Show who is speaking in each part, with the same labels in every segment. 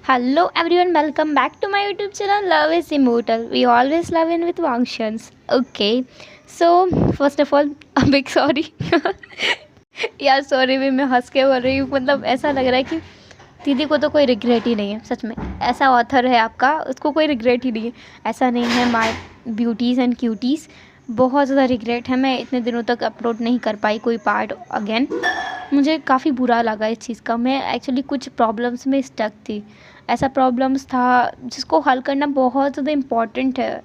Speaker 1: Hello everyone, welcome back to my YouTube channel Love is Immortal. We always love in with functions. Okay, so first of all, a big sorry. यार sorry भी मैं हंस के बोल रही हूँ, मतलब ऐसा लग रहा है कि दीदी को तो कोई रिग्रेट ही नहीं है। सच में ऐसा ऑथर है आपका, उसको कोई रिग्रेट ही नहीं है। ऐसा नहीं है माय ब्यूटीज़ एंड क्यूटीज़, बहुत ज़्यादा रिग्रेट है। मैं इतने दिनों तक अपलोड नहीं कर पाई कोई पार्ट अगेन, मुझे काफ़ी बुरा लगा इस चीज़ का। मैं एक्चुअली कुछ प्रॉब्लम्स में स्टक थी, ऐसा प्रॉब्लम्स था जिसको हल करना बहुत ज़्यादा इम्पॉर्टेंट है,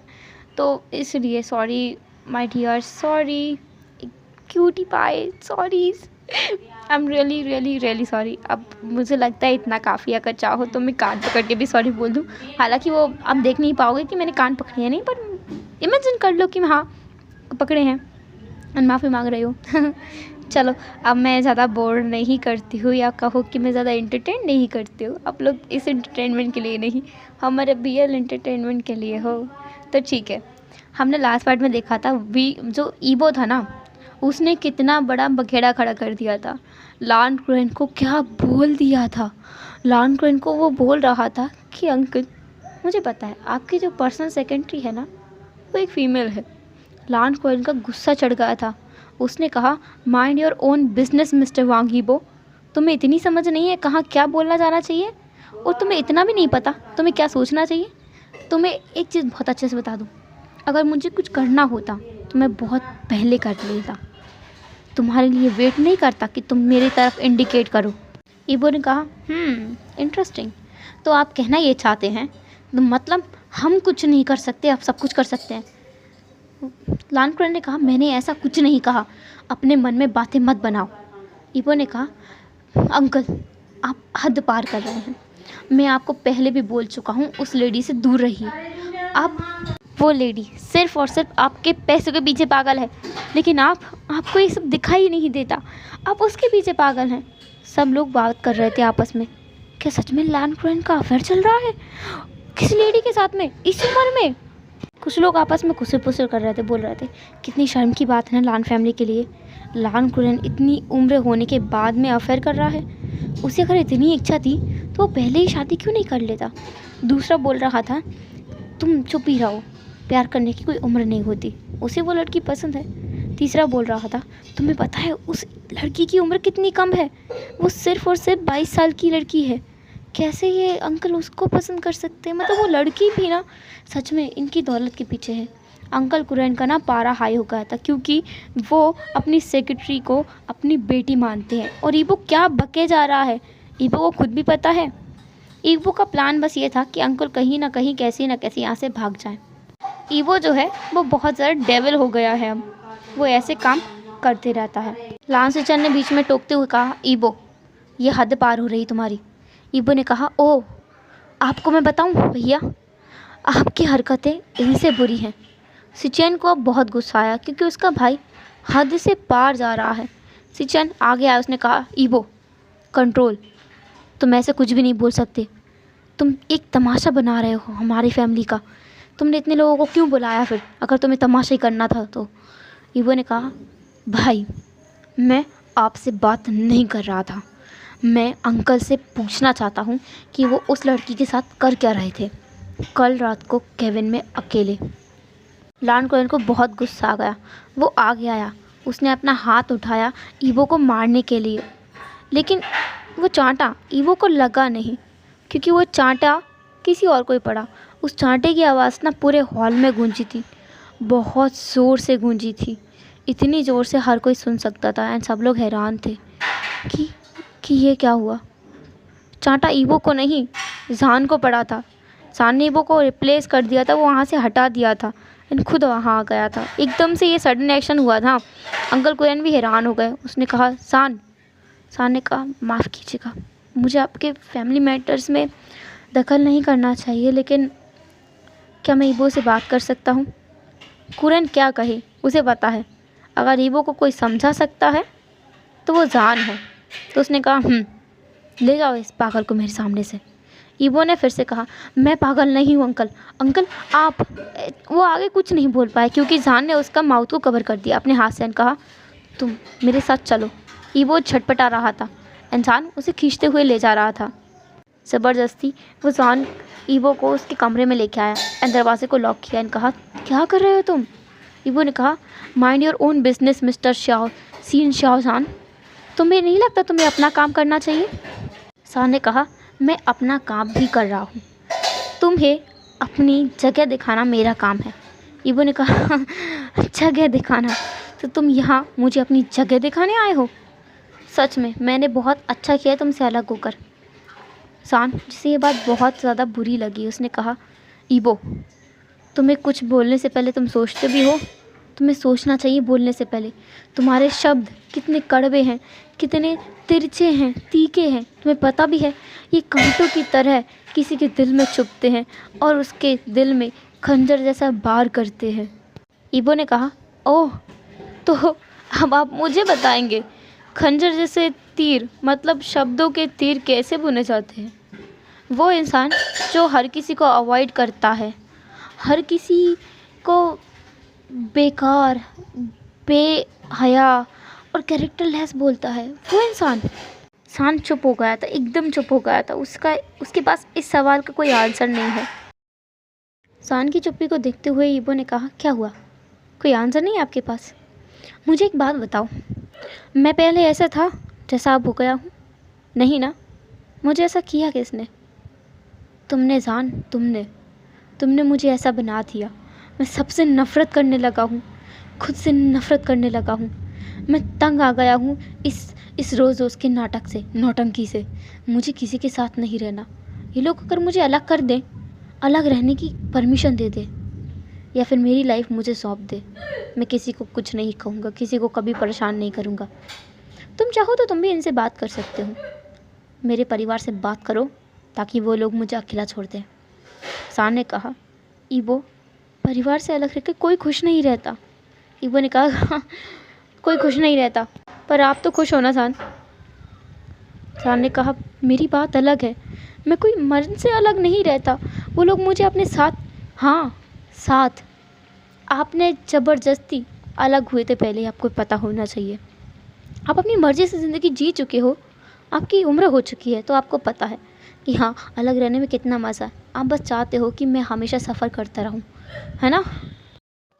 Speaker 1: तो इसलिए sorry my dear, sorry cutie pie, sorry I am really really really sorry. अब मुझे लगता है इतना काफ़ी, अगर चाहो तो मैं कान पकड़ के भी सॉरी बोल दूँ। हालांकि वो आप देख नहीं पाओगे कि मैंने कान पकड़े हैं नहीं, पर इमेजिन कर लो कि हाँ पकड़े हैं और माफ़ी मांग रही हूँ। चलो अब मैं ज़्यादा बोर नहीं करती हूँ, या कहो कि मैं ज़्यादा एंटरटेन नहीं करती हूँ। आप लोग इस एंटरटेनमेंट के लिए नहीं, हमारे रियल एंटरटेनमेंट के लिए हो तो ठीक है। हमने लास्ट पार्ट में देखा था जो ईबो था ना, उसने कितना बड़ा बखेड़ा खड़ा कर दिया था। लॉर्ड क्रोएन को क्या बोल दिया था। लॉर्ड क्रोएन को वो बोल रहा था कि अंकल मुझे पता है आपकी जो पर्सनल सेक्रेटरी है ना वो एक फ़ीमेल है। लॉर्ड क्रोएन का गुस्सा चढ़ गया था। उसने कहा mind your own business mister Wang Yibo, तुम्हें इतनी समझ नहीं है कहाँ क्या बोलना जाना चाहिए, और तुम्हें इतना भी नहीं पता तुम्हें क्या सोचना चाहिए। तुम्हें एक चीज़ बहुत अच्छे से बता दूँ, अगर मुझे कुछ करना होता तो मैं बहुत पहले कर लेता, तुम्हारे लिए वेट नहीं करता कि तुम मेरी तरफ इंडिकेट करो। ईबो ने कहा इंटरेस्टिंग, तो आप कहना ये चाहते हैं तो मतलब हम कुछ नहीं कर सकते, आप सब कुछ कर सकते हैं। लॉर्ड क्रोएन ने कहा मैंने ऐसा कुछ नहीं कहा, अपने मन में बातें मत बनाओ। ईबो ने कहा अंकल आप हद पार कर रहे हैं, मैं आपको पहले भी बोल चुका हूँ उस लेडी से दूर रहिए। आप वो लेडी सिर्फ़ और सिर्फ आपके पैसों के पीछे पागल है, लेकिन आपको ये सब दिखाई नहीं देता, आप उसके पीछे पागल हैं। सब लोग बात कर रहे थे आपस में, क्या सच में लॉर्ड क्रोएन का अफेयर चल रहा है किस लेडी के साथ में इस उम्र में। कुछ लोग आपस में खुसर पुसर कर रहे थे, बोल रहे थे कितनी शर्म की बात है ना लॉर्ड फैमिली के लिए, लॉर्ड क्रोएन इतनी उम्र होने के बाद में अफेयर कर रहा है। उसे अगर इतनी इच्छा थी तो वो पहले ही शादी क्यों नहीं कर लेता। दूसरा बोल रहा था तुम चुप ही रहो, प्यार करने की कोई उम्र नहीं होती, उसे वो लड़की पसंद है। तीसरा बोल रहा था तुम्हें पता है उस लड़की की उम्र कितनी कम है, वो सिर्फ़ और सिर्फ 22 साल की लड़की है, कैसे ये अंकल उसको पसंद कर सकते हैं। मतलब वो लड़की भी ना सच में इनकी दौलत के पीछे है। अंकल क्रोएन का ना पारा हाई हो गया था, क्योंकि वो अपनी सेक्रेटरी को अपनी बेटी मानते हैं। और ईबो क्या बके जा रहा है, ईबो को खुद भी पता है। ईबो का प्लान बस ये था कि अंकल कहीं ना कहीं कैसी ना कैसी यहाँ से भाग जाए। ईबो जो है वो बहुत ज़्यादा डेविल हो गया है, अब वो ऐसे काम करते रहता है। लॉर्ड सिचन ने बीच में टोकते हुए कहा ईबो ये हद पार हो रही तुम्हारी। ईबो ने कहा ओह आपको मैं बताऊं भैया, आपकी हरकतें इनसे बुरी हैं। सिचेन को अब बहुत गुस्सा आया, क्योंकि उसका भाई हद से पार जा रहा है। सिचेन आगे आया, उसने कहा ईबो कंट्रोल, तुम ऐसे कुछ भी नहीं बोल सकते, तुम एक तमाशा बना रहे हो हमारी फैमिली का, तुमने इतने लोगों को क्यों बुलाया फिर अगर तुम्हें तमाशा ही करना था तो। ईबो ने कहा भाई मैं आपसे बात नहीं कर रहा था, मैं अंकल से पूछना चाहता हूँ कि वो उस लड़की के साथ कर क्या रहे थे कल रात को केबिन में अकेले। लॉर्ड क्रोएन को बहुत गुस्सा आ गया, वो आगे आया, उसने अपना हाथ उठाया ईबो को मारने के लिए, लेकिन वो चांटा ईबो को लगा नहीं, क्योंकि वो चांटा किसी और को ही पड़ा। उस चांटे की आवाज़ ना पूरे हॉल में गूंजी थी, बहुत ज़ोर से गूंजी थी, इतनी ज़ोर से हर कोई सुन सकता था। एंड सब लोग हैरान थे कि ये क्या हुआ। चांटा ईबो को नहीं जान को पड़ा था, जान ने ईबो को रिप्लेस कर दिया था, वो वहाँ से हटा दिया था एंड खुद वहाँ आ गया था। एकदम से ये सडन एक्शन हुआ था। अंकल क्रोएन भी हैरान हो गए। उसने कहा सान ने कहा माफ़ कीजिएगा, मुझे आपके फैमिली मैटर्स में दखल नहीं करना चाहिए, लेकिन क्या मैं ईबो से बात कर सकता हूँ। क्रोएन क्या कहे उसे पता है, अगर ईबो को कोई समझा सकता है तो वो जान है। तो उसने कहा ले जाओ इस पागल को मेरे सामने से। ईबो ने फिर से कहा मैं पागल नहीं हूँ अंकल आप। वो आगे कुछ नहीं बोल पाए, क्योंकि जान ने उसका माउथ को कवर कर दिया अपने हाथ से। कहा तुम मेरे साथ चलो। ईबो झटपटा रहा था, इंसान उसे खींचते हुए ले जा रहा था। ज़बरदस्ती वो जान ईबो को उसके कमरे में लेके आया एंड दरवाजे को लॉक किया एंड कहा, क्या कर रहे हो तुम? ईबो ने कहा, mind your own business mister Shao Xin Shao Jan, तुम्हें नहीं लगता तुम्हें अपना काम करना चाहिए? शाह ने कहा, मैं अपना काम भी कर रहा हूँ, तुम्हें अपनी जगह दिखाना मेरा काम है। ईबो ने कहा, जगह दिखाना? तो तुम यहाँ मुझे अपनी जगह दिखाने आए हो? सच में मैंने बहुत अच्छा किया तुमसे अलग होकर। सान, जिसे ये बात बहुत ज़्यादा बुरी लगी, उसने कहा, ईबो, तुम्हें कुछ बोलने से पहले तुम सोचते भी हो? तुम्हें सोचना चाहिए बोलने से पहले। तुम्हारे शब्द कितने कड़वे हैं, कितने तिरछे हैं, तीखे हैं, तुम्हें पता भी है? ये कांटों की तरह किसी के दिल में चुभते हैं और उसके दिल में खंजर जैसा वार करते हैं। ईबो ने कहा, ओह, तो अब आप मुझे बताएंगे खंजर जैसे तीर, मतलब शब्दों के तीर कैसे बुने जाते हैं? वो इंसान जो हर किसी को अवॉइड करता है, हर किसी को बेकार, बेहया और कैरेक्टरलेस बोलता है, वो इंसान। इंसान चुप हो गया था, एकदम चुप हो गया था। उसके पास इस सवाल का कोई आंसर नहीं है। सान की चुप्पी को देखते हुए ईबो ने कहा, क्या हुआ, कोई आंसर नहीं है आपके पास? मुझे एक बात बताओ, मैं पहले ऐसा था जैसा अब हो गया हूँ? नहीं ना। मुझे ऐसा किया किसने? तुमने जान, तुमने मुझे ऐसा बना दिया। मैं सबसे नफ़रत करने लगा हूँ, खुद से नफ़रत करने लगा हूँ। मैं तंग आ गया हूँ इस रोज़ के नाटक से, नौटंकी से। मुझे किसी के साथ नहीं रहना। ये लोग अगर मुझे अलग कर दें, अलग रहने की परमिशन दे दे, या फिर मेरी लाइफ मुझे सौंप दे, मैं किसी को कुछ नहीं कहूँगा, किसी को कभी परेशान नहीं करूँगा। तुम चाहो तो तुम भी इनसे बात कर सकते हो, मेरे परिवार से बात करो ताकि वो लोग मुझे अकेला छोड़ दें। सान ने कहा, ईबो, परिवार से अलग रहकर कोई खुश नहीं रहता। ईबो ने कहा, हाँ, कोई खुश नहीं रहता, पर आप तो खुश हो ना सान? सान ने कहा, मेरी बात अलग है, मैं कोई मर्द से अलग नहीं रहता। वो लोग मुझे अपने साथ, हाँ साथ, आपने ज़बरदस्ती अलग हुए थे पहले, आपको पता होना चाहिए। आप अपनी मर्ज़ी से ज़िंदगी जी चुके हो, आपकी उम्र हो चुकी है, तो आपको पता है कि हाँ, अलग रहने में कितना मज़ा है। आप बस चाहते हो कि मैं हमेशा सफ़र करता रहूँ, है ना?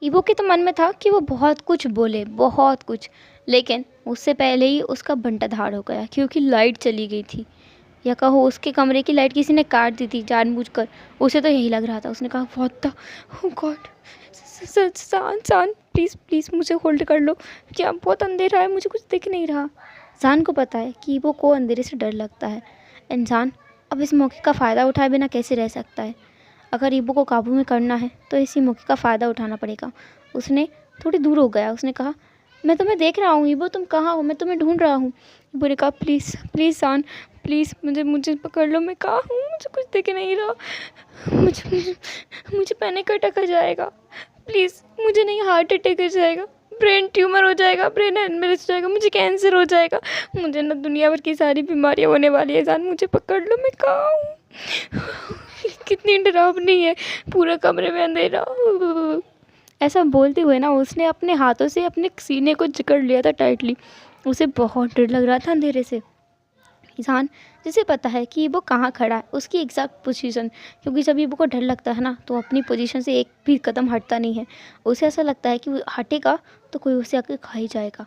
Speaker 1: ईबो के तो मन में था कि वो बहुत कुछ बोले, बहुत कुछ, लेकिन उससे पहले ही उसका बंटाधार हो गया क्योंकि लाइट चली गई थी, या कहो उसके कमरे की लाइट किसी ने काट दी थी जानबूझकर। उसे तो यही लग रहा था। उसने कहा, व्हाट द, ओह गॉड, सान प्लीज़ प्लीज़ मुझे होल्ड कर लो, क्या बहुत अंधेरा है, मुझे कुछ दिख नहीं रहा। सान को पता है कि ईबो को अंधेरे से डर लगता है। इंसान अब इस मौके का फ़ायदा उठाए बिना कैसे रह सकता है? अगर ईबो को काबू में करना है तो इसी मौके का फ़ायदा उठाना पड़ेगा। उसने थोड़ी दूर हो गया। उसने कहा, मैं तुम्हें देख रहा हूँ ईबो, तुम कहाँ हो? मैं तुम्हें ढूंढ रहा हूँ। ईबो ने कहा, प्लीज़ प्लीज़ सान, प्लीज़ मुझे पकड़ लो, मैं कहाँ हूँ, मुझे कुछ दिख नहीं रहा, मुझे पैनिक अटैक आ जाएगा, प्लीज़ मुझे नहीं, हार्ट अटैक आ जाएगा, ब्रेन ट्यूमर हो जाएगा, ब्रेन हेमरेज हो जाएगा, मुझे कैंसर हो जाएगा, मुझे ना दुनिया भर की सारी बीमारियाँ होने वाली है जान, मुझे पकड़ लो, मैं कहाँ हूँ? कितनी डरावनी है, पूरा कमरे में अंधेरा। ऐसा बोलते हुए ना उसने अपने हाथों से अपने सीने को जकड़ लिया था टाइटली। उसे बहुत डर लग रहा था अंधेरे से। इंसान जिसे पता है कि वो कहाँ खड़ा है, उसकी एग्जैक्ट पोजीशन, क्योंकि जब ईबो को डर लगता है ना तो अपनी पोजीशन से एक भी कदम हटता नहीं है। उसे ऐसा लगता है कि वो हटेगा तो कोई उसे आके खा ही जाएगा,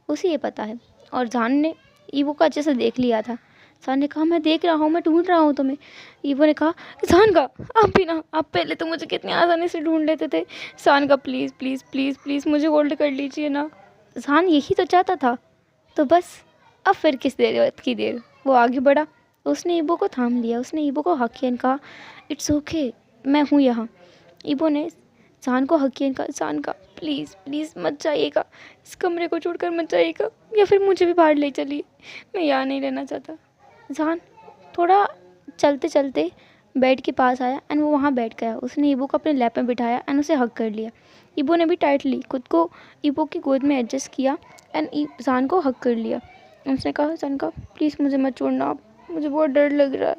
Speaker 1: उसे ये पता है। और जान ने ईबो को अच्छे से देख लिया था। जान ने कहा, मैं देख रहा हूँ, मैं ढूंढ रहा हूँ तुम्हें। ईबो ने कहा, जान का, आप भी ना, आप पहले तो मुझे कितनी आसानी से ढूंढ लेते थे। जान का, प्लीज़ प्लीज़ प्लीज़ प्लीज़ मुझे होल्ड कर लीजिए ना। जान यही तो चाहता था, तो बस अब फिर किस देर की देर। वो आगे बढ़ा, उसने ईबो को थाम लिया, उसने ईबो को हक किया, कहा, इट्स ओके, मैं हूँ यहाँ। ईबो ने जान को हक किया, कहा, जान का, प्लीज़ प्लीज़ मत जाइएगा, इस कमरे को छोड़कर मत जाइएगा, या फिर मुझे भी बाहर ले चलिए, मैं यहाँ नहीं रहना चाहता। जान थोड़ा चलते चलते बेड के पास आया एंड वो वहाँ बैठ गया। उसने ईबो को अपने लैप में बिठाया एंड उसे हक कर लिया। ईबो ने भी टाइटली खुद को ईबो की गोद में एडजस्ट किया एंड जान को हक कर लिया। उसने कहा, जान का, प्लीज़ मुझे मत छोड़ना आप, मुझे बहुत डर लग रहा है,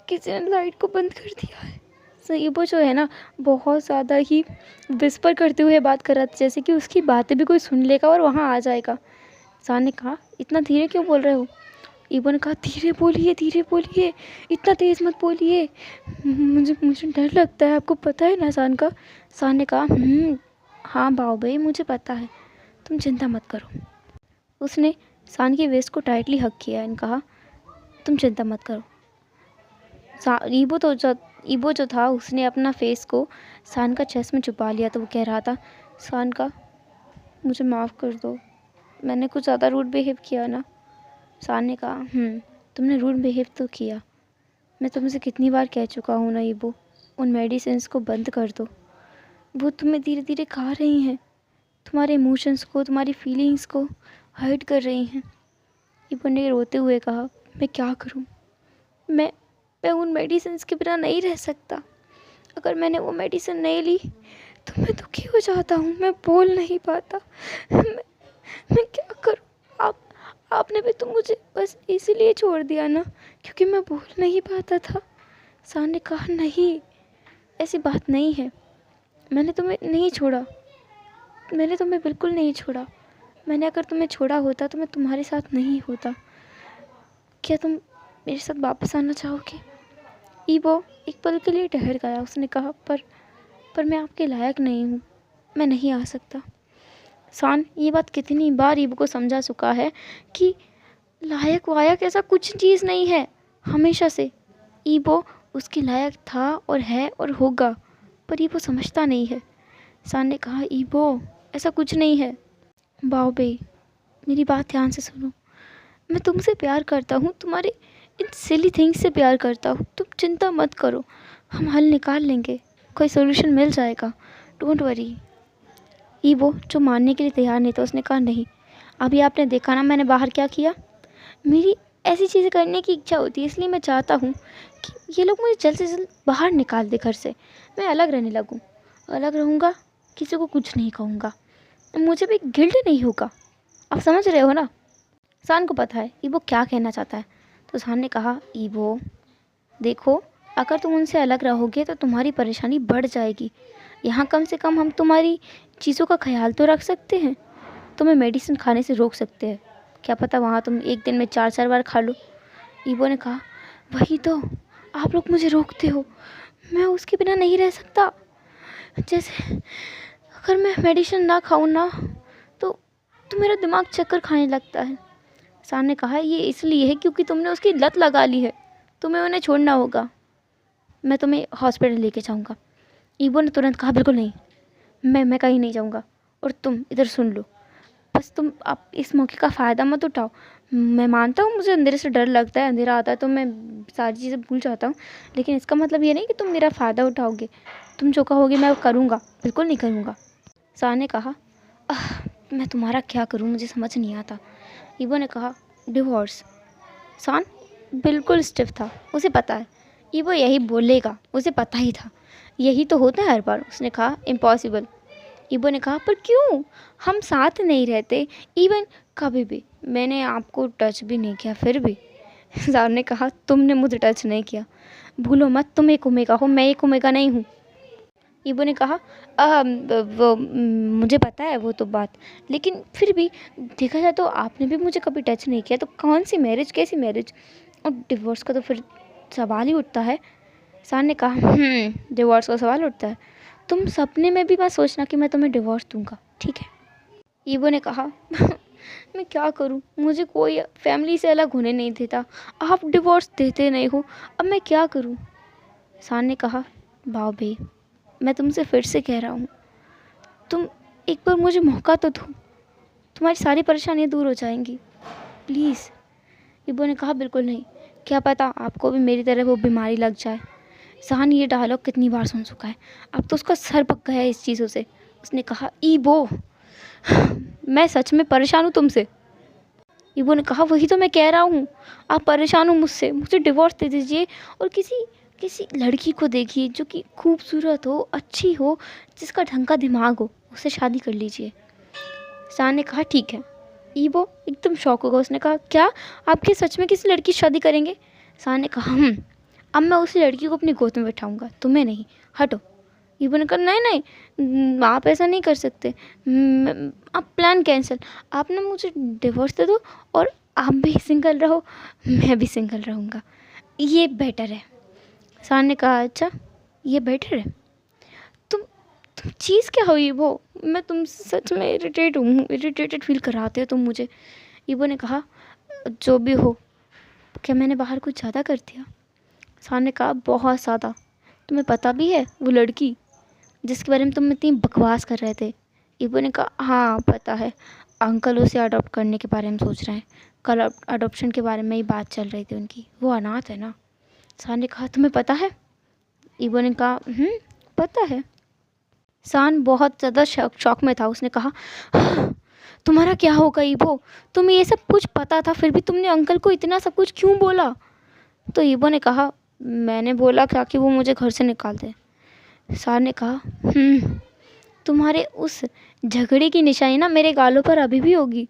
Speaker 1: किसी ने लाइट को बंद कर दिया है। सो ईबो जो है ना बहुत ज़्यादा ही विस्पर करते हुए बात कर रहा था, जैसे कि उसकी बातें भी कोई सुन लेगा और वहाँ आ जाएगा। जान ने कहा, इतना धीरे क्यों बोल रहे हो? ईबो ने कहा धीरे बोलिए, इतना तेज़ मत बोलिए, मुझे मुझे डर लगता है, आपको पता है ना सान का। सान ने कहा हाँ बाओ भाई, मुझे पता है, तुम चिंता मत करो। उसने सान की वेस्ट को टाइटली हग किया एंड कहा तुम चिंता मत करो। ईबो जो था उसने अपना फेस को सान का चेस्ट में छुपा लिया, तो वो कह रहा था सान का मुझे माफ़ कर दो, मैंने कुछ ज़्यादा रूड बिहेव किया ना। सान ने कहा तुमने रूड बिहेव तो किया, मैं तुमसे कितनी बार कह चुका हूँ ना ईबो, उन मेडिसिन्स को बंद कर दो, वो तुम्हें धीरे धीरे खा रही हैं, तुम्हारे इमोशंस को, तुम्हारी फीलिंग्स को हर्ट कर रही हैं। ईबो ने रोते हुए कहा मैं क्या करूँ, मैं उन मेडिसिन्स के बिना नहीं रह सकता, अगर मैंने वो मेडिसिन नहीं ली तो मैं दुखी हो जाता हूँ, मैं बोल नहीं पाता, मैं क्या करूँ। आपने भी तो मुझे बस इसीलिए छोड़ दिया ना क्योंकि मैं बोल नहीं पाता था। सान ने कहा नहीं, ऐसी बात नहीं है, मैंने तुम्हें नहीं छोड़ा, मैंने तुम्हें बिल्कुल नहीं छोड़ा, मैंने अगर तुम्हें छोड़ा होता तो मैं तुम्हारे साथ नहीं होता। क्या तुम मेरे साथ वापस आना चाहोगे। ईबो एक पल के लिए ठहर गया, उसने कहा पर मैं आपके लायक नहीं हूँ, मैं नहीं आ सकता। सान ये बात कितनी बार ईबो को समझा चुका है कि लायक वायक ऐसा कुछ चीज़ नहीं है, हमेशा से ईबो उसके लायक था और है और होगा, पर ईबो समझता नहीं है। सान ने कहा ईबो ऐसा कुछ नहीं है। बाओ बे मेरी बात ध्यान से सुनो, मैं तुमसे प्यार करता हूँ, तुम्हारे इन सिली थिंग्स से प्यार करता हूँ, तुम चिंता मत करो, हम हल निकाल लेंगे, कोई सोल्यूशन मिल जाएगा, डोंट वरी। ईबो जो मानने के लिए तैयार नहीं था, उसने कहा नहीं, अभी आपने देखा ना मैंने बाहर क्या किया, मेरी ऐसी चीज़ें करने की इच्छा होती है, इसलिए मैं चाहता हूँ कि ये लोग मुझे जल्द से जल्द बाहर निकाल दे घर से, मैं अलग रहने लगूँ, अलग रहूँगा, किसी को कुछ नहीं कहूँगा, मुझे भी गिल्ट नहीं होगा। आप समझ रहे हो ना। सान को पता है ईबो क्या कहना चाहता है, तो सान ने कहा ईबो देखो, अगर तुम उनसे अलग रहोगे तो तुम्हारी परेशानी बढ़ जाएगी, यहाँ कम से कम हम तुम्हारी चीज़ों का ख्याल तो रख सकते हैं, तुम्हें मेडिसिन खाने से रोक सकते हैं, क्या पता वहाँ तुम एक दिन में 4-4 बार खा लो। ईबो ने कहा वही तो, आप लोग मुझे रोकते हो, मैं उसके बिना नहीं रह सकता, जैसे अगर मैं मेडिसिन ना खाऊं ना तो मेरा दिमाग चक्कर खाने लगता है। सान ने कहा ये इसलिए है क्योंकि तुमने उसकी लत लगा ली है, तुम्हें उन्हें छोड़ना होगा, मैं तुम्हें हॉस्पिटल लेके जाऊंगा। ईबो ने तुरंत कहा बिल्कुल नहीं, मैं कहीं नहीं जाऊंगा, और तुम इधर सुन लो, बस तुम आप इस मौके का फ़ायदा मत उठाओ, मैं मानता हूँ मुझे अंधेरे से डर लगता है, अंधेरा आता है तो मैं सारी चीज़ें भूल जाता हूँ, लेकिन इसका मतलब ये नहीं कि तुम मेरा फ़ायदा उठाओगे, तुम जो कहोगे मैं करूँगा, बिल्कुल नहीं करूँगा। सान ने कहा मैं तुम्हारा क्या करूँ, मुझे समझ नहीं आता। ईबो ने कहा डिवोर्स। सान बिल्कुल स्टिफ था, उसे पता है ईबो यही बोलेगा, उसे पता ही था, यही तो होता है हर बार। उसने कहा इम्पॉसिबल। ईबो ने कहा पर क्यों, हम साथ नहीं रहते, इवन कभी भी मैंने आपको टच भी नहीं किया फिर भी। सान ने कहा तुमने मुझे टच नहीं किया, भूलो मत तुम एक ओमेगा हो, मैं एक ओमेगा नहीं हूँ। ईबो ने कहा वो मुझे पता है वो तो बात, लेकिन फिर भी देखा जाए तो आपने भी मुझे कभी टच नहीं किया, तो कौन सी मैरिज, कैसी मैरिज, और डिवोर्स का तो फिर सवाल ही उठता है। सान ने कहा डिवोर्स का सवाल उठता है, तुम सपने में भी मत सोचना कि मैं तुम्हें डिवोर्स दूंगा, ठीक है। ईबो ने कहा मैं क्या करूं, मुझे कोई फैमिली से अलग होने नहीं देता, आप डिवोर्स देते नहीं हो, अब मैं क्या करूं। सान ने कहा बाओ बे मैं तुमसे फिर से कह रहा हूँ, तुम एक बार मुझे मौका तो दो, तुम्हारी सारी परेशानियाँ दूर हो जाएंगी, प्लीज़। ईबो ने कहा बिल्कुल नहीं, क्या पता आपको भी मेरी तरह वो बीमारी लग जाए। सान ये डायलॉग कितनी बार सुन चुका है, अब तो उसका सर पक गया है इस चीज़ों से। उसने कहा ईबो मैं सच में परेशान हूँ तुमसे। ईबो ने कहा वही तो मैं कह रहा हूँ, आप परेशान हो मुझसे, मुझे डिवोर्स दे दीजिए और किसी लड़की को देखिए जो कि खूबसूरत हो, अच्छी हो, जिसका ढंग का दिमाग हो, उससे शादी कर लीजिए। सान ने कहा ठीक है। ईबो एकदम शॉक होगा, उसने कहा क्या आपके सच में किसी लड़की से शादी करेंगे। सान ने कहा अब मैं उसी लड़की को अपनी गोद में बैठाऊंगा, तुम्हें नहीं, हटो। ईबो ने कहा नहीं नहीं आप ऐसा नहीं कर सकते, आप प्लान कैंसिल, आप ना मुझे डिवोर्स दे दो और आप भी सिंगल रहो, मैं भी सिंगल रहूँगा, ये बेटर है। सान ने कहा अच्छा ये बेटर है। तुम चीज़ क्या हुई वो, मैं तुम सच में इरिटेटेड फील कराते हो तुम मुझे। ईबो ने कहा जो भी हो, क्या मैंने बाहर कुछ ज़्यादा कर दिया? सान ने कहा बहुत ज़्यादा। तुम्हें पता भी है वो लड़की जिसके बारे में तुम इतनी बकवास कर रहे थे? ईबो ने कहा हाँ पता है, अंकल उसे अडॉप्ट करने के बारे में सोच रहे हैं। कल अडॉप्शन के बारे में ही बात चल रही थी उनकी, वो अनाथ है ना। सान ने कहा तुम्हें पता है? ईबो ने कहा पता है। सान बहुत ज़्यादा शॉक में था। उसने कहा तुम्हारा क्या होगा ईबो, तुम्हें ये सब कुछ पता था फिर भी तुमने अंकल को इतना सब कुछ क्यों बोला? तो ईबो ने कहा मैंने बोला क्या कि वो मुझे घर से निकाल दे। सान ने कहा तुम्हारे उस झगड़े की निशानी ना मेरे गालों पर अभी भी होगी।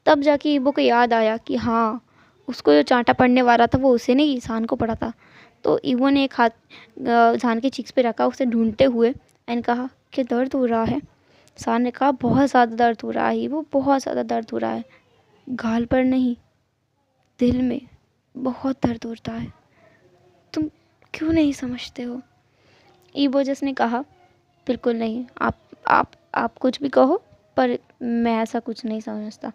Speaker 1: तब जाके ईबो को याद आया कि हाँ, उसको जो चांटा पड़ने वाला था वो उसे नहीं, सान को पड़ा था। तो ईबो ने एक हाथ सान के चीक्स पे रखा उसे ढूंढते हुए एंड कहा कि दर्द हो रहा है? सान ने कहा बहुत ज़्यादा दर्द हो रहा है, वो बहुत ज़्यादा दर्द हो रहा है। गाल पर नहीं, दिल में बहुत दर्द होता है। तुम क्यों नहीं समझते हो? ईबो ने कहा बिल्कुल नहीं, आप कुछ भी कहो पर मैं ऐसा कुछ नहीं समझता,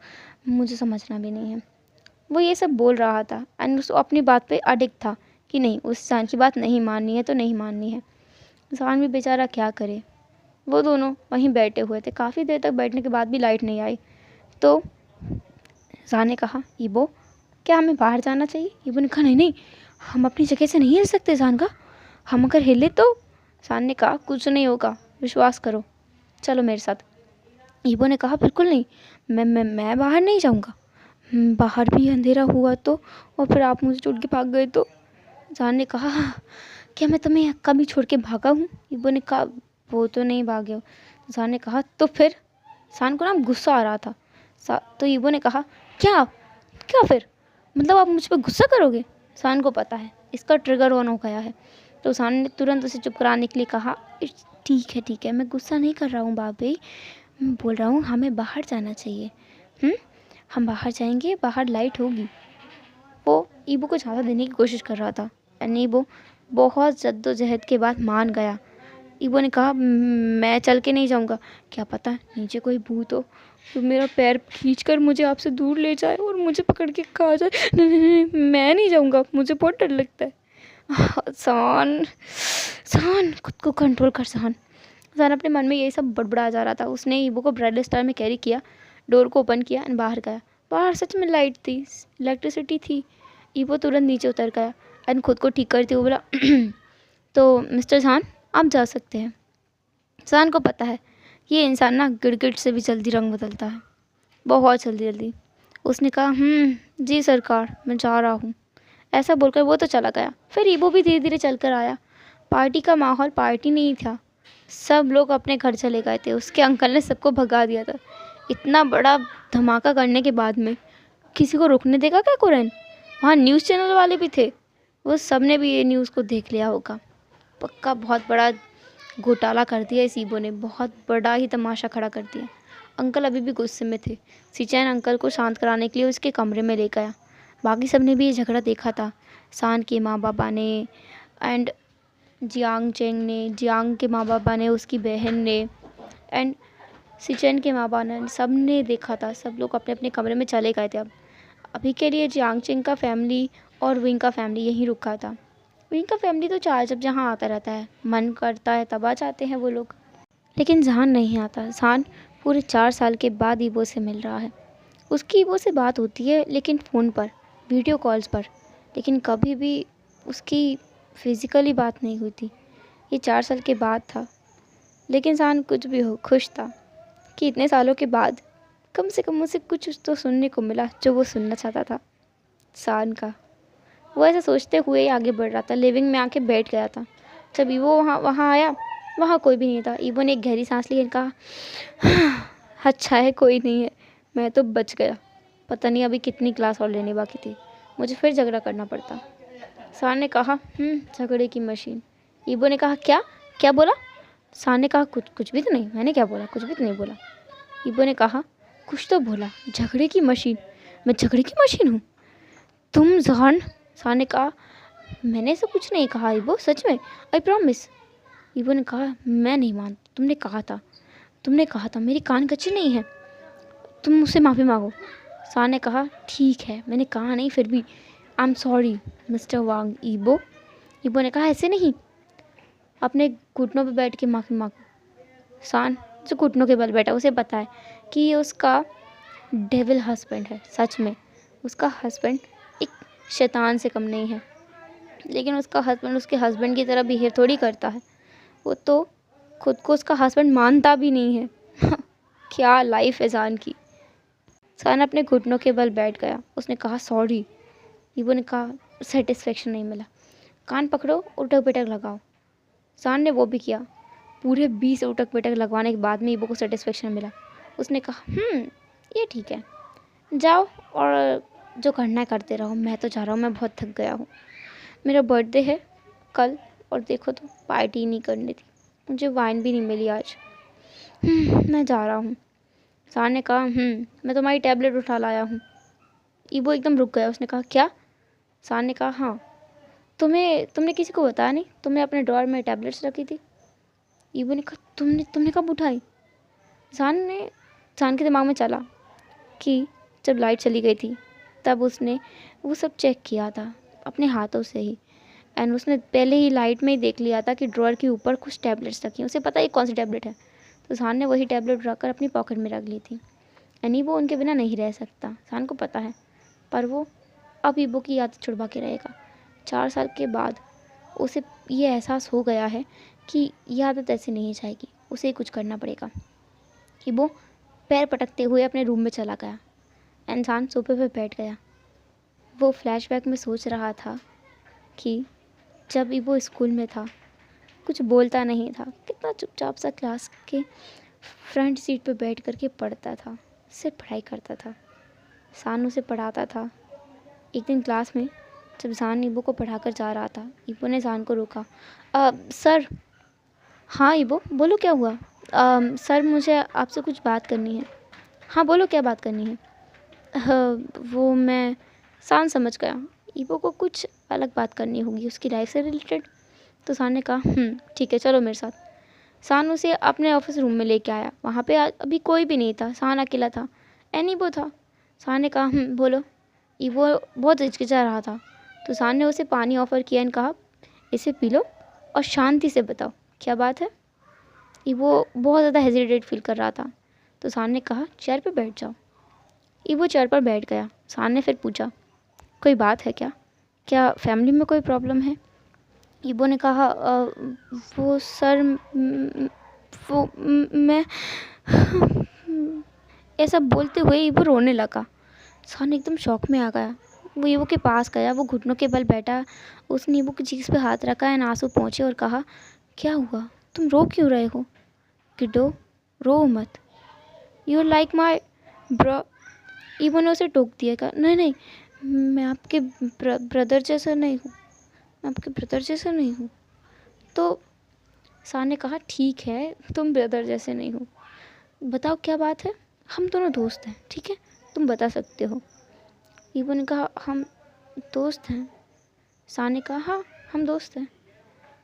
Speaker 1: मुझे समझना भी नहीं है। वो ये सब बोल रहा था एंड उसको अपनी बात पे अडिग था कि नहीं, उस सान की बात नहीं माननी है तो नहीं माननी है। सान भी बेचारा क्या करे। वो दोनों वहीं बैठे हुए थे, काफ़ी देर तक बैठने के बाद भी लाइट नहीं आई। तो सान ने कहा ईबो क्या हमें बाहर जाना चाहिए? ईबो ने कहा नहीं नहीं, हम अपनी जगह से नहीं हिल सकते सान का, हम अगर हिले तो। सान ने कहा कुछ नहीं होगा, विश्वास करो, चलो मेरे साथ। ईबो ने कहा बिल्कुल नहीं, मैं बाहर नहीं जाऊंगा, बाहर भी अंधेरा हुआ तो, और फिर आप मुझे छोड़ के भाग गए तो। सान ने कहा क्या मैं तुम्हें कभी छोड़ के भागा हूँ? ईबो ने कहा वो तो नहीं भागे हो। सान ने कहा तो फिर? सान को ना गुस्सा आ रहा था। तो ईबो ने कहा क्या क्या फिर, मतलब आप मुझ पर गुस्सा करोगे? सान को पता है इसका ट्रिगर ऑन हो गया है। तो सान ने तुरंत उसे चुप कराने के लिए कहा ठीक है, मैं गुस्सा नहीं कर रहा हूँ बाबी, मैं बोल रहा हूँ हमें बाहर जाना चाहिए। हम बाहर जाएंगे, बाहर लाइट होगी। वो ईबो को ज़्यादा देने की कोशिश कर रहा था एंड ईबो बहुत जद्दोजहद के बाद मान गया। ईबो ने कहा मैं चल के नहीं जाऊंगा, क्या पता नीचे कोई भूत हो तो मेरा पैर खींचकर मुझे आपसे दूर ले जाए और मुझे पकड़ के कहा जाए नहीं, मैं नहीं जाऊंगा, मुझे बहुत डर लगता है। सान खुद को कंट्रोल कर। सान अपने मन में यही सब बड़बड़ा जा रहा था। उसने ईबो को ब्राइडल स्टार में कैरी किया, डोर को ओपन किया एंड बाहर गया। बाहर सच में लाइट थी, इलेक्ट्रिसिटी थी। ईबो तुरंत नीचे उतर गया एंड खुद को ठीक करते हुए बोला तो मिस्टर सान आप जा सकते हैं। सान को पता है ये इंसान ना गिड़गिड़ से भी जल्दी रंग बदलता है, बहुत जल्दी। उसने कहा जी सरकार, मैं जा रहा हूँ। ऐसा बोलकर वो तो चला गया। फिर ईबो भी धीरे धीरे चल कर आया। पार्टी का माहौल पार्टी नहीं था, सब लोग अपने घर चले गए थे। उसके अंकल ने सबको भगा दिया था। इतना बड़ा धमाका करने के बाद में किसी को रुकने देगा क्या कुरैन? वहाँ न्यूज़ चैनल वाले भी थे, वो सब ने भी ये न्यूज़ को देख लिया होगा। पक्का बहुत बड़ा घोटाला कर दिया इस ईबो ने, बहुत बड़ा ही तमाशा खड़ा कर दिया। अंकल अभी भी गुस्से में थे। सिचैन अंकल को शांत कराने के लिए उसके कमरे में ले गया। बाकी सब ने भी ये झगड़ा देखा था। सान के माँ बाबा ने एंड जियांग चेंग ने, जियांग के माँ बाबा ने, उसकी बहन ने एंड सिचैन के माँ बाबा ने, सब ने देखा था। सब लोग अपने अपने कमरे में चले गए थे। अभी के लिए जियांग चेंग का फैमिली और विंग का फैमिली यहीं रुका था। विंग का फैमिली तो चार जब जहाँ आता रहता है, मन करता है तब आ जाते हैं वो लोग, लेकिन ज़ान नहीं आता। ज़ान पूरे 4 साल के बाद ईबो से मिल रहा है। उसकी ईबो से बात होती है लेकिन फ़ोन पर, वीडियो कॉल्स पर, लेकिन कभी भी उसकी फिज़िकली बात नहीं हुई थी। ये 4 साल के बाद था, लेकिन ज़ान कुछ भी हो खुश था कि इतने सालों के बाद कम से कम उसे कुछ तो सुनने को मिला जो वो सुनना चाहता था। ज़ान का वो ऐसा सोचते हुए ही आगे बढ़ रहा था। लिविंग में आके बैठ गया था। जब ईबो वहाँ आया, वहाँ कोई भी नहीं था। ईबो ने एक गहरी सांस ली और कहा अच्छा है कोई नहीं है, मैं तो बच गया। पता नहीं अभी कितनी क्लास और लेनी बाकी थी, मुझे फिर झगड़ा करना पड़ता। सान ने कहा झगड़े की मशीन। ईबो ने कहा क्या क्या बोला? सान ने कहा कुछ भी तो नहीं, मैंने क्या बोला, कुछ भी तो नहीं बोला। ईबो ने कहा कुछ तो बोला, झगड़े की मशीन। मैं झगड़े की मशीन हूँ? तुम जान। शान ने कहा, मैंने ऐसा कुछ नहीं कहा ईबो, सच में, आई प्रॉमिस। ईबो ने कहा, मैं नहीं मानती, तुमने कहा था, मेरी कान कच्ची नहीं है, तुम मुझसे माफ़ी मांगो। शान ने कहा, ठीक है, मैंने कहा नहीं, फिर भी I am sorry mister Wang Yibo. Yibo ने कहा, ऐसे नहीं, अपने घुटनों पर बैठ के माफ़ी मांगो। शान जो घुटनों के बल बैठा, उसे पता है कि ये उसका डेविल हस्बैंड है। सच में उसका हस्बैंड एक शैतान से कम नहीं है, लेकिन उसका हस्बैंड उसके हस्बैंड की तरह बिहेव थोड़ी करता है। वो तो खुद को उसका हस्बैंड मानता भी नहीं है। क्या लाइफ है जान की। सान अपने घुटनों के बल बैठ गया। उसने कहा, सॉरी। ईबो ने कहा, सेटिस्फेक्शन नहीं मिला, कान पकड़ो, उठक बैठक लगाओ। सान ने वो भी किया। पूरे 20 उठक बैठक लगवाने के बाद में ईबो को सेटिस्फेक्शन मिला। उसने कहा, ये ठीक है, जाओ और जो करना है करते रहो, मैं तो जा रहा हूँ, मैं बहुत थक गया हूँ। मेरा बर्थडे है कल, और देखो तो पार्टी नहीं करनी थी, मुझे वाइन भी नहीं मिली आज। मैं जा रहा हूँ। सान ने कहा, मैं तुम्हारी टैबलेट उठा लाया हूँ। ईबो एकदम रुक गया। उसने कहा, क्या? सान ने कहा, हाँ, तुमने किसी को बताया नहीं, तुमने अपने ड्रॉअर में टैबलेट्स रखी थी। ईबो ने कहा, तुमने कब उठाई? सान के दिमाग में चला कि जब लाइट चली गई थी तब उसने वो सब चेक किया था अपने हाथों से ही, एंड उसने पहले ही लाइट में ही देख लिया था कि ड्रॉअर के ऊपर कुछ टैबलेट्स रखी हैं। उसे पता है कौन सी टैबलेट है, तो सान ने वही टैबलेट रखकर अपनी पॉकेट में रख ली थी। यानी वो उनके बिना नहीं रह सकता, सान को पता है, पर वो अब ईबो की याद छुड़वा के रहेगा। 4 साल के बाद उसे ये एहसास हो गया है कि ये आदत ऐसे नहीं जाएगी, उसे कुछ करना पड़ेगा। ईबो पैर पटकते हुए अपने रूम में चला गया। इंसान सोफे पर बैठ गया। वो फ्लैशबैक में सोच रहा था कि जब वो स्कूल में था, कुछ बोलता नहीं था, कितना चुपचाप सा क्लास के फ्रंट सीट पर बैठ करके पढ़ता था, सिर्फ पढ़ाई करता था। सान उसे पढ़ाता था। एक दिन क्लास में जब सान ईबो को पढ़ाकर जा रहा था, ईबो ने सान को रोका। सर। हाँ ईबो, बोलो क्या हुआ? सर, मुझे आपसे कुछ बात करनी है। हाँ बोलो, क्या बात करनी है? वो मैं सान समझ गया, ईबो को कुछ अलग बात करनी होगी उसकी लाइफ से रिलेटेड। तो सान ने कहा, ठीक है, चलो मेरे साथ। सान उसे अपने ऑफिस रूम में लेके आया। वहाँ पे अभी कोई भी नहीं था, सान अकेला था, एंड ईबो था। सान ने कहा, बोलो। ईबो बहुत हिचकिचा रहा था, तो सान ने उसे पानी ऑफ़र किया एंड कहा, इसे पी लो और शांति से बताओ क्या बात है। ईबो बहुत ज़्यादा हेजिटेट फील कर रहा था, तो सान ने कहा, चेयर पे बैठ जाओ। ईबो चेयर पर बैठ गया। सान ने फिर पूछा, कोई बात है क्या? क्या फैमिली में कोई प्रॉब्लम है? ईबो ने कहा, वो सर, मैं ऐसा बोलते हुए ईबो रोने लगा। सान एकदम शॉक में आ गया। वो ईबो के पास गया, वो घुटनों के बल बैठा, उसने ईबो की चीज़ पे हाथ रखा एंड आंसू पहुँचे और कहा, क्या हुआ, तुम रो क्यों रहे हो? किड्डो, रो मत, यू लाइक माई ब्रो। ईबो ने उसे टोक दिया, कहा, नहीं, मैं आपके ब्रदर जैसा नहीं हूँ, मैं आपके ब्रदर जैसा नहीं हूँ। तो सान ने कहा, ठीक है, तुम ब्रदर जैसे नहीं हो, बताओ क्या बात है। हम दोनों दोस्त हैं, ठीक है, तुम बता सकते हो। ईबो ने कहा, हम दोस्त हैं। सान ने कहा, हाँ, हम दोस्त हैं।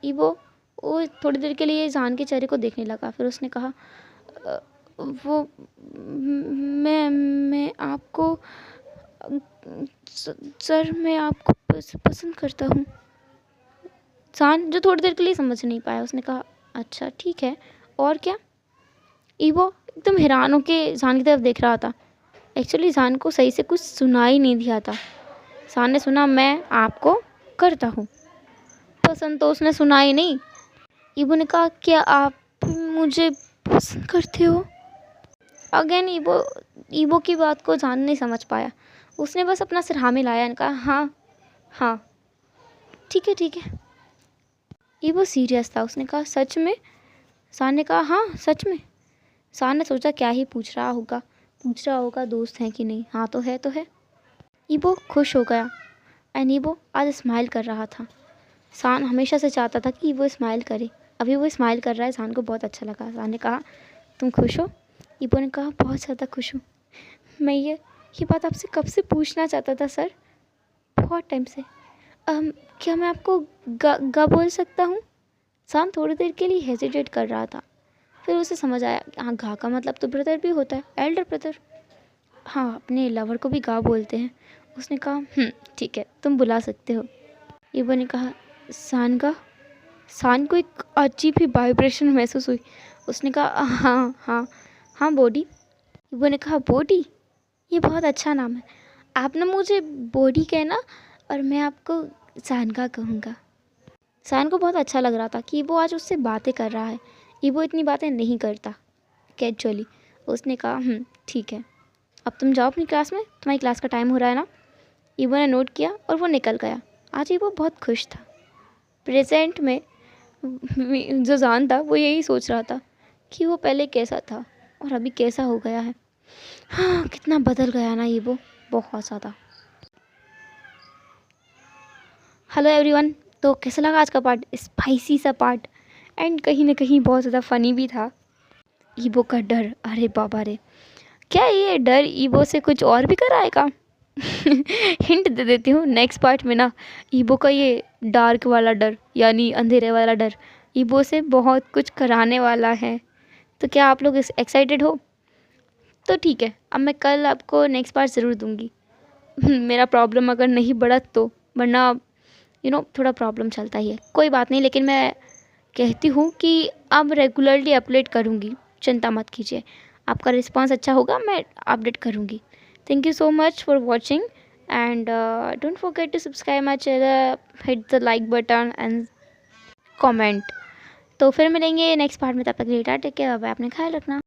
Speaker 1: ईबो वो थोड़ी देर के लिए सान के चेहरे को देखने लगा, फिर उसने कहा, वो मैं आपको, सर, मैं आपको पसंद करता हूँ। सान जो थोड़ी देर के लिए समझ नहीं पाया, उसने कहा, अच्छा ठीक है, और क्या? ईबो एकदम हैरान होकर सान की तरफ देख रहा था। एक्चुअली सान को सही से कुछ सुना ही नहीं दिया था। सान ने सुना, मैं आपको करता हूँ पसंद, तो उसने सुना ही नहीं। ईबो ने कहा, क्या आप मुझे पसंद करते हो? अगेन ईबो की बात को सान नहीं समझ पाया। उसने बस अपना सिर हाँ मिलाया और कहा, हाँ हाँ, ठीक है ठीक है। ईबो सीरियस था। उसने कहा, सच में? सान ने कहा, हाँ सच में। सान ने सोचा क्या ही पूछ रहा होगा दोस्त हैं कि नहीं। हाँ तो है। ईबो खुश हो गया एंड ईबो आज स्माइल कर रहा था। सान हमेशा से चाहता था कि वो स्माइल करे, अभी वो स्माइल कर रहा है। सान को बहुत अच्छा लगा। सान ने कहा, तुम खुश हो? ईबो ने कहा, बहुत ज़्यादा खुश हूँ। मैं ये ये बात आपसे कब से पूछना चाहता था सर, बहुत टाइम से। क्या मैं आपको गा बोल सकता हूँ? शान थोड़ी देर के लिए हेजिटेट कर रहा था, फिर उसे समझ आया, हाँ गा का मतलब तो ब्रदर भी होता है, एल्डर ब्रदर। हाँ, अपने लवर को भी गा बोलते हैं। उसने कहा ठीक है, तुम बुला सकते हो। ईबो ने कहा, शान का? शान को एक अजीब ही वाइब्रेशन महसूस हुई। उसने कहा, हाँ हाँ हाँ बॉडी। ईबो ने कहा, बॉडी? ये बहुत अच्छा नाम है। आप ना मुझे बॉडी कहना और मैं आपको शान का कहूँगा। शान को बहुत अच्छा लग रहा था कि वो आज उससे बातें कर रहा है। ईबो इतनी बातें नहीं करता कैजुअली। उसने कहा, ठीक है, अब तुम जाओ अपनी क्लास में, तुम्हारी क्लास का टाइम हो रहा है ना। ईबो ने नोट किया और वो निकल गया। आज ईबो बहुत खुश था। प्रेजेंट में जो जान था वो यही सोच रहा था कि वो पहले कैसा था और अभी कैसा हो गया है। हाँ, कितना बदल गया ना ईबो, बहुत ज़्यादा। हेलो एवरीवन, तो कैसा लगा आज का पार्ट? स्पाइसी सा पार्ट एंड कहीं ना कहीं बहुत ज़्यादा फ़नी भी था। ईबो का डर, अरे बाबा रे, क्या ये डर ईबो से कुछ और भी कराएगा? हिंट दे देती हूँ, नेक्स्ट पार्ट में ना ईबो का ये डार्क वाला डर यानी अंधेरे वाला डर ईबो से बहुत कुछ कराने वाला है। तो क्या आप लोग एक्साइटेड हो? तो ठीक है, अब मैं कल आपको नेक्स्ट पार्ट ज़रूर दूँगी। मेरा प्रॉब्लम अगर नहीं बढ़ा तो, वरना थोड़ा प्रॉब्लम चलता ही है, कोई बात नहीं। लेकिन मैं कहती हूँ कि अब रेगुलरली अपडेट करूँगी, चिंता मत कीजिए। आपका रिस्पांस अच्छा होगा, मैं अपडेट करूँगी। Thank you so much for watching and don't forget to subscribe my channel, hit the like button and comment. तो फिर मिलेंगे नेक्स्ट पार्ट में, तब तक लेटा टेक केयर, बाय, अपने ख्याल रखना।